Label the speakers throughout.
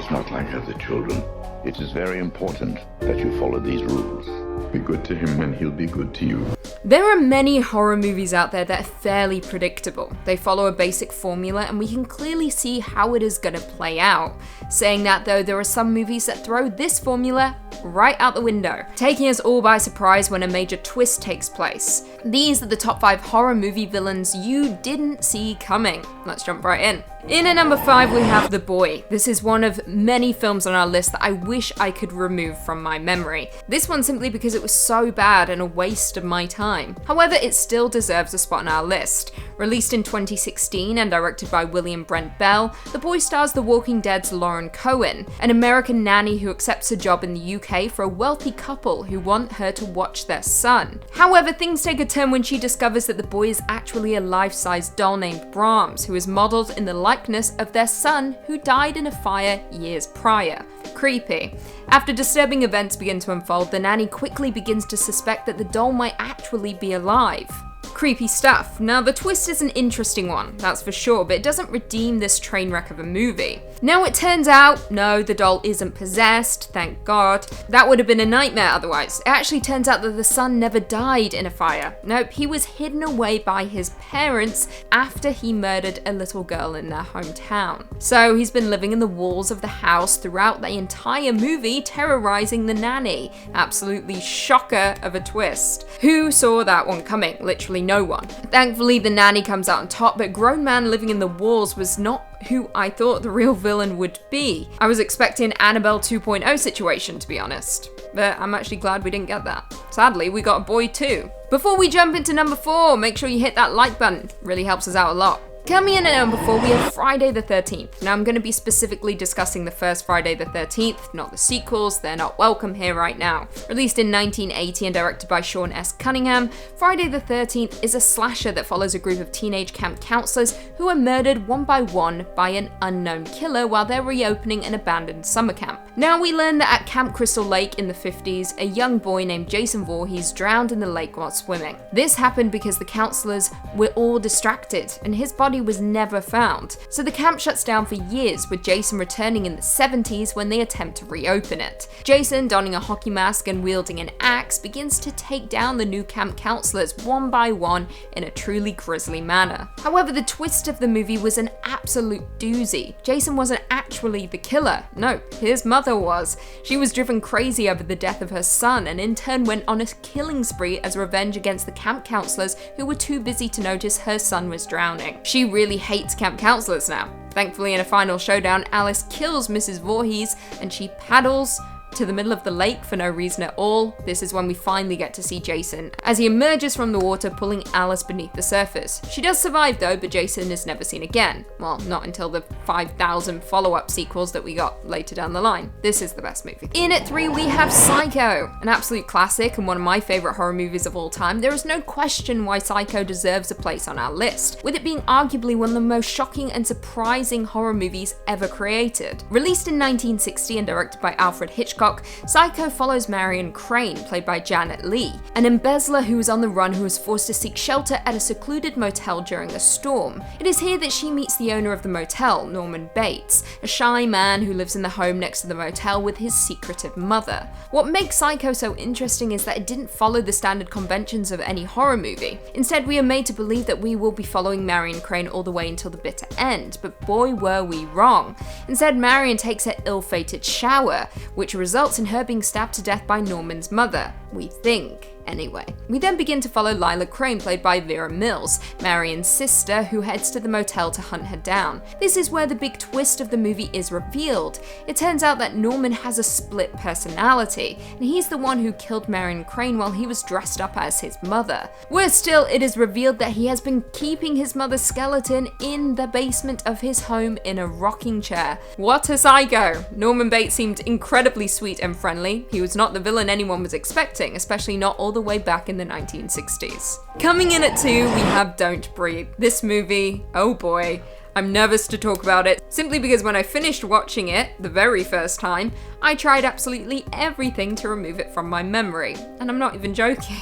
Speaker 1: is not like other children. It is very important that you follow these rules. Be good to him and he'll be good to you.
Speaker 2: There are many horror movies out there that are fairly predictable. They follow a basic formula and we can clearly see how it is going to play out. Saying that though, there are some movies that throw this formula right out the window, taking us all by surprise when a major twist takes place. These are the top 5 horror movie villains you didn't see coming. Let's jump right in. In at number 5 we have The Boy. This is one of many films on our list that I wish I could remove from my memory. This one simply because it was so bad and a waste of my time. However, it still deserves a spot on our list. Released in 2016 and directed by William Brent Bell, The Boy stars The Walking Dead's Lauren Cohen, an American nanny who accepts a job in the UK for a wealthy couple who want her to watch their son. However, things take a turn when she discovers that the boy is actually a life-size doll named Brahms, who is modeled in the likeness of their son who died in a fire years prior. Creepy. After disturbing events begin to unfold, the nanny quickly begins to suspect that the doll might actually be alive. Creepy stuff. Now, the twist is an interesting one, that's for sure, but it doesn't redeem this train wreck of a movie. Now, it turns out, no, the doll isn't possessed, thank God. That would have been a nightmare otherwise. It actually turns out that the son never died in a fire. Nope, he was hidden away by his parents after he murdered a little girl in their hometown. So he's been living in the walls of the house throughout the entire movie, terrorizing the nanny. Absolutely shocker of a twist. Who saw that one coming? Literally no one. Thankfully, the nanny comes out on top, but grown man living in the walls was not who I thought the real villain would be. I was expecting Annabelle 2.0 situation, to be honest, but I'm actually glad we didn't get that. Sadly, we got a boy too. Before we jump into number 4, make sure you hit that like button. Really helps us out a lot. Coming in at number 4, we have Friday the 13th. Now, I'm going to be specifically discussing the first Friday the 13th, not the sequels. They're not welcome here right now. Released in 1980 and directed by Sean S. Cunningham, Friday the 13th is a slasher that follows a group of teenage camp counselors who are murdered one by one by an unknown killer while they're reopening an abandoned summer camp. Now, we learn that at Camp Crystal Lake in the 50s, a young boy named Jason Voorhees drowned in the lake while swimming. This happened because the counselors were all distracted and his body was never found. So the camp shuts down for years, with Jason returning in the 70s when they attempt to reopen it. Jason, donning a hockey mask and wielding an axe, begins to take down the new camp counselors one by one in a truly grisly manner. However, the twist of the movie was an absolute doozy. Jason wasn't actually the killer. No, his mother was. She was driven crazy over the death of her son and in turn went on a killing spree as revenge against the camp counselors who were too busy to notice her son was drowning. She really hates camp counselors now. Thankfully, in a final showdown, Alice kills Mrs. Voorhees and she paddles to the middle of the lake for no reason at all. This is when we finally get to see Jason as he emerges from the water, pulling Alice beneath the surface. She does survive though, but Jason is never seen again. Well, not until the 5,000 follow-up sequels that we got later down the line. This is the best movie. In at 3, we have Psycho, an absolute classic and one of my favorite horror movies of all time. There is no question why Psycho deserves a place on our list, with it being arguably one of the most shocking and surprising horror movies ever created. Released in 1960 and directed by Alfred Hitchcock, Psycho follows Marion Crane, played by Janet Leigh, an embezzler who is on the run who is forced to seek shelter at a secluded motel during a storm. It is here that she meets the owner of the motel, Norman Bates, a shy man who lives in the home next to the motel with his secretive mother. What makes Psycho so interesting is that it didn't follow the standard conventions of any horror movie. Instead, we are made to believe that we will be following Marion Crane all the way until the bitter end, but boy were we wrong. Instead, Marion takes her ill-fated shower, which results in her being stabbed to death by Norman's mother. We think. Anyway, we then begin to follow Lila Crane, played by Vera Mills, Marion's sister, who heads to the motel to hunt her down. This is where the big twist of the movie is revealed. It turns out that Norman has a split personality, and he's the one who killed Marion Crane while he was dressed up as his mother. Worse still, it is revealed that he has been keeping his mother's skeleton in the basement of his home in a rocking chair. What a psycho! Norman Bates seemed incredibly sweet and friendly. He was not the villain anyone was expecting, especially not all the way back in the 1960s. Coming in at 2, we have Don't Breathe. This movie, oh boy, I'm nervous to talk about it, simply because when I finished watching it the very first time, I tried absolutely everything to remove it from my memory. And I'm not even joking.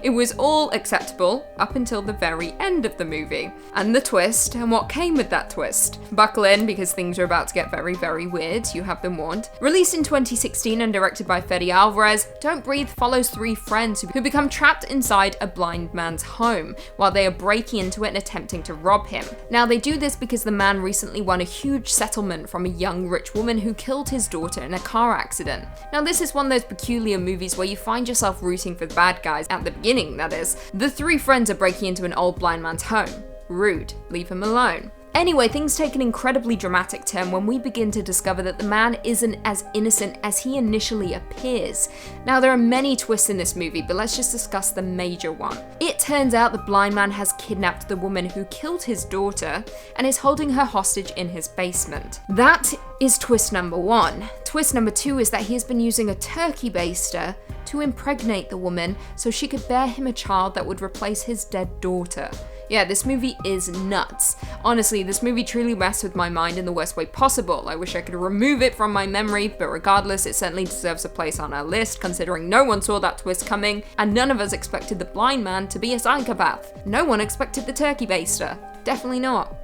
Speaker 2: It was all acceptable up until the very end of the movie. And the twist, and what came with that twist. Buckle in, because things are about to get very, very weird, you have been warned. Released in 2016 and directed by Fede Alvarez, Don't Breathe follows 3 friends who become trapped inside a blind man's home, while they are breaking into it and attempting to rob him. Now they do this because the man recently won a huge settlement from a young rich woman who killed his daughter in a car accident. Now this is one of those peculiar movies where you find yourself rooting for the bad guys, at the beginning that is. The 3 friends are breaking into an old blind man's home. Rude, leave him alone. Anyway, things take an incredibly dramatic turn when we begin to discover that the man isn't as innocent as he initially appears. Now, there are many twists in this movie, but let's just discuss the major one. It turns out the blind man has kidnapped the woman who killed his daughter and is holding her hostage in his basement. That is twist number 1. Twist number 2 is that he has been using a turkey baster to impregnate the woman so she could bear him a child that would replace his dead daughter. Yeah, this movie is nuts. Honestly, this movie truly messed with my mind in the worst way possible. I wish I could remove it from my memory, but regardless, it certainly deserves a place on our list, considering no one saw that twist coming, and none of us expected the blind man to be a psychopath. No one expected the turkey baster. Definitely not.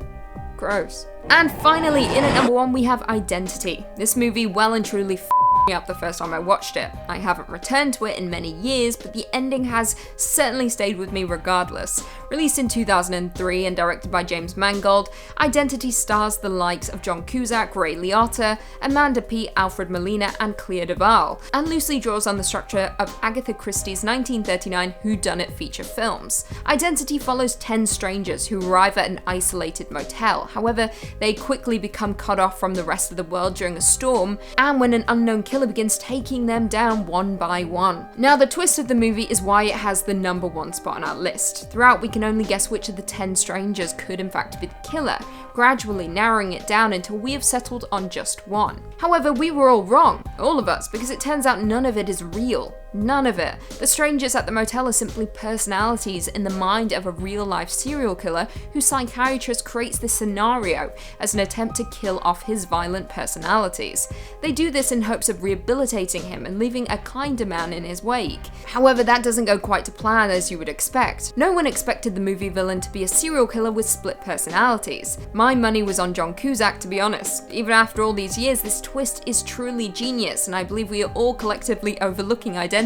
Speaker 2: Gross. And finally, in at number 1, we have Identity. This movie well and truly me up the first time I watched it. I haven't returned to it in many years, but the ending has certainly stayed with me regardless. Released in 2003 and directed by James Mangold, Identity stars the likes of John Cusack, Ray Liotta, Amanda Peet, Alfred Molina, and Clea Duvall, and loosely draws on the structure of Agatha Christie's 1939 whodunit feature films. Identity follows 10 strangers who arrive at an isolated motel. However, they quickly become cut off from the rest of the world during a storm, and when an unknown killer begins taking them down one by one. Now, the twist of the movie is why it has the number 1 spot on our list. Throughout, we can only guess which of the 10 strangers could in fact be the killer, gradually narrowing it down until we have settled on just 1. However, we were all wrong, all of us, because it turns out none of it is real. None of it. The strangers at the motel are simply personalities in the mind of a real-life serial killer whose psychiatrist creates this scenario as an attempt to kill off his violent personalities. They do this in hopes of rehabilitating him and leaving a kinder man in his wake. However, that doesn't go quite to plan as you would expect. No one expected the movie villain to be a serial killer with split personalities. My money was on John Cusack, to be honest. Even after all these years, this twist is truly genius, and I believe we are all collectively overlooking Identity.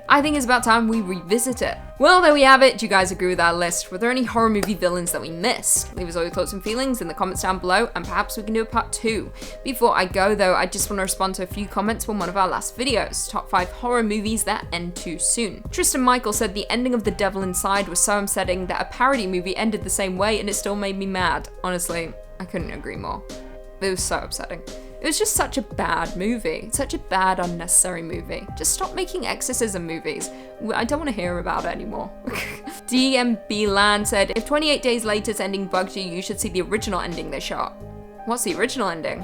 Speaker 2: I think it's about time we revisit it. Well, there we have it. Do you guys agree with our list? Were there any horror movie villains that we missed? Leave us all your thoughts and feelings in the comments down below, and perhaps we can do a part 2. Before I go though, I just want to respond to a few comments from one of our last videos. Top 5 horror movies that end too soon. Tristan Michael said the ending of The Devil Inside was so upsetting that a parody movie ended the same way and it still made me mad. Honestly, I couldn't agree more. It was so upsetting. It was just such a bad movie. Such a bad, unnecessary movie. Just stop making exorcism movies. I don't want to hear about it anymore. DMB Land said, if 28 Days Later's ending bugs you, you should see the original ending they shot. What's the original ending?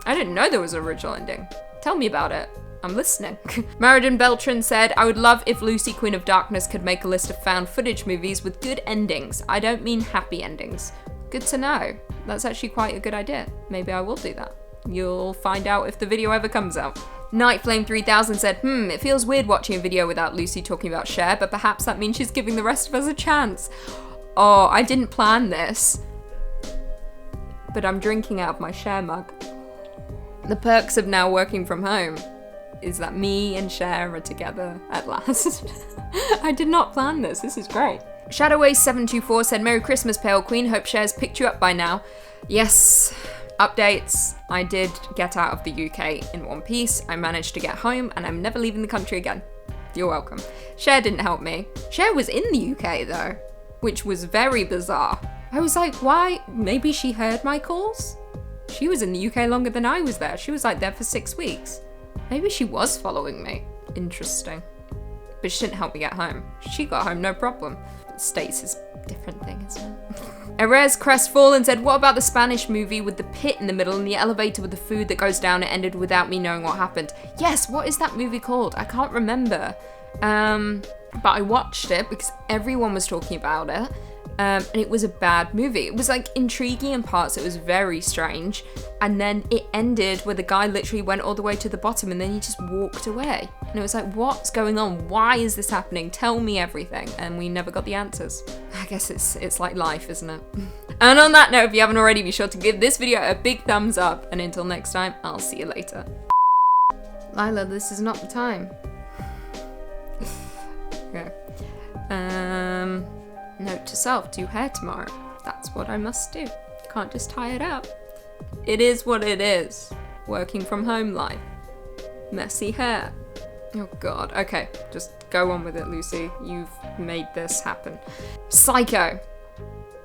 Speaker 2: I didn't know there was an original ending. Tell me about it. I'm listening. Meriden Beltran said, I would love if Lucy, Queen of Darkness could make a list of found footage movies with good endings. I don't mean happy endings. Good to know. That's actually quite a good idea. Maybe I will do that. You'll find out if the video ever comes out. Nightflame 3000 said, it feels weird watching a video without Lucy talking about Cher, but perhaps that means she's giving the rest of us a chance. Oh, I didn't plan this. But I'm drinking out of my Cher mug. The perks of now working from home is that me and Cher are together at last. I did not plan this. This is great. Shadowways724 said, Merry Christmas, Pale Queen. Hope Cher's picked you up by now. Yes. Updates. I did get out of the UK in one piece. I managed to get home and I'm never leaving the country again. You're welcome. Cher didn't help me. Cher was in the UK though, which was very bizarre. I was like, why? Maybe she heard my calls? She was in the UK longer than I was there. She was like there for 6 weeks. Maybe she was following me. Interesting. But she didn't help me get home. She got home no problem. States is a different thing, isn't it? Erez Crestfallen said, what about the Spanish movie with the pit in the middle and the elevator with the food that goes down and ended without me knowing what happened? Yes, what is that movie called? I can't remember. But I watched it because everyone was talking about it. And it was a bad movie. It was like intriguing in parts, it was very strange, and then it ended where the guy literally went all the way to the bottom and then he just walked away. And it was like, what's going on? Why is this happening? Tell me everything. And we never got the answers. I guess it's like life, isn't it? And on that note, if you haven't already, be sure to give this video a big thumbs up, and until next time, I'll see you later. Lila, this is not the time. Okay. Note to self, do hair tomorrow. That's what I must do. Can't just tie it up. It is what it is. Working from home life. Messy hair. Oh god. Okay, just go on with it, Lucy. You've made this happen. Psycho.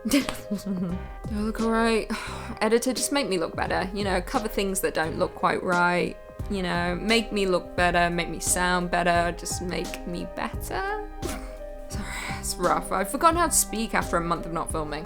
Speaker 2: Do I look alright? Editor, just make me look better. You know, cover things that don't look quite right. You know, make me look better, make me sound better, just make me better. Sorry, it's rough. I've forgotten how to speak after a month of not filming.